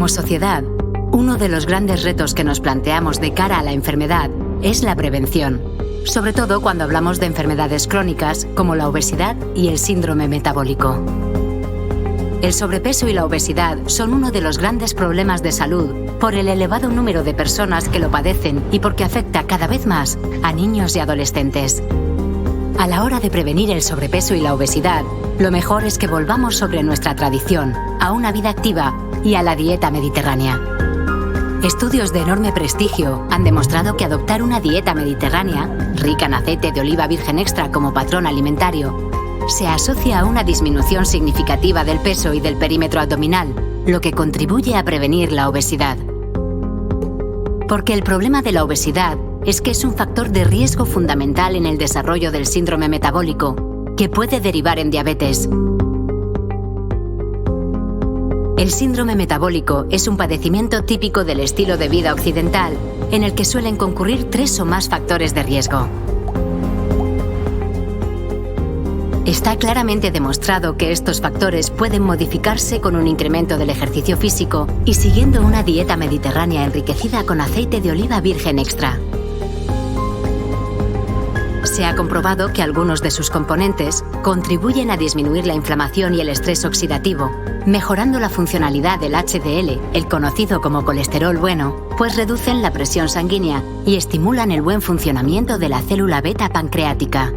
Como sociedad, uno de los grandes retos que nos planteamos de cara a la enfermedad es la prevención, sobre todo cuando hablamos de enfermedades crónicas como la obesidad y el síndrome metabólico. El sobrepeso y la obesidad son uno de los grandes problemas de salud por el elevado número de personas que lo padecen y porque afecta cada vez más a niños y adolescentes. A la hora de prevenir el sobrepeso y la obesidad, lo mejor es que volvamos sobre nuestra tradición, a una vida activa y a la dieta mediterránea. Estudios de enorme prestigio han demostrado que adoptar una dieta mediterránea, rica en aceite de oliva virgen extra como patrón alimentario, se asocia a una disminución significativa del peso y del perímetro abdominal, lo que contribuye a prevenir la obesidad. Porque el problema de la obesidad es que es un factor de riesgo fundamental en el desarrollo del síndrome metabólico, que puede derivar en diabetes. El síndrome metabólico es un padecimiento típico del estilo de vida occidental, en el que suelen concurrir 3 o más factores de riesgo. Está claramente demostrado que estos factores pueden modificarse con un incremento del ejercicio físico y siguiendo una dieta mediterránea enriquecida con aceite de oliva virgen extra. Se ha comprobado que algunos de sus componentes contribuyen a disminuir la inflamación y el estrés oxidativo, mejorando la funcionalidad del HDL, el conocido como colesterol bueno, pues reducen la presión sanguínea y estimulan el buen funcionamiento de la célula beta pancreática.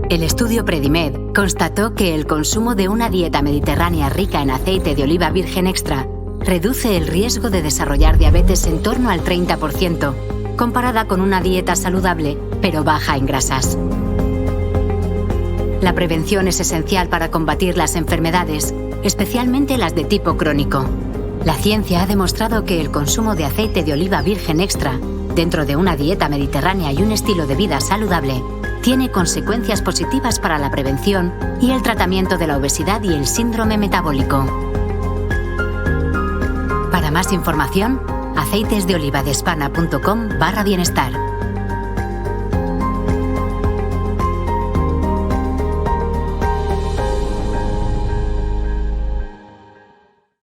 El estudio Predimed constató que el consumo de una dieta mediterránea rica en aceite de oliva virgen extra reduce el riesgo de desarrollar diabetes en torno al 30%, comparada con una dieta saludable, pero baja en grasas. La prevención es esencial para combatir las enfermedades, especialmente las de tipo crónico. La ciencia ha demostrado que el consumo de aceite de oliva virgen extra, dentro de una dieta mediterránea y un estilo de vida saludable, tiene consecuencias positivas para la prevención y el tratamiento de la obesidad y el síndrome metabólico. Para más información, aceitesdeolivadespana.com/bienestar.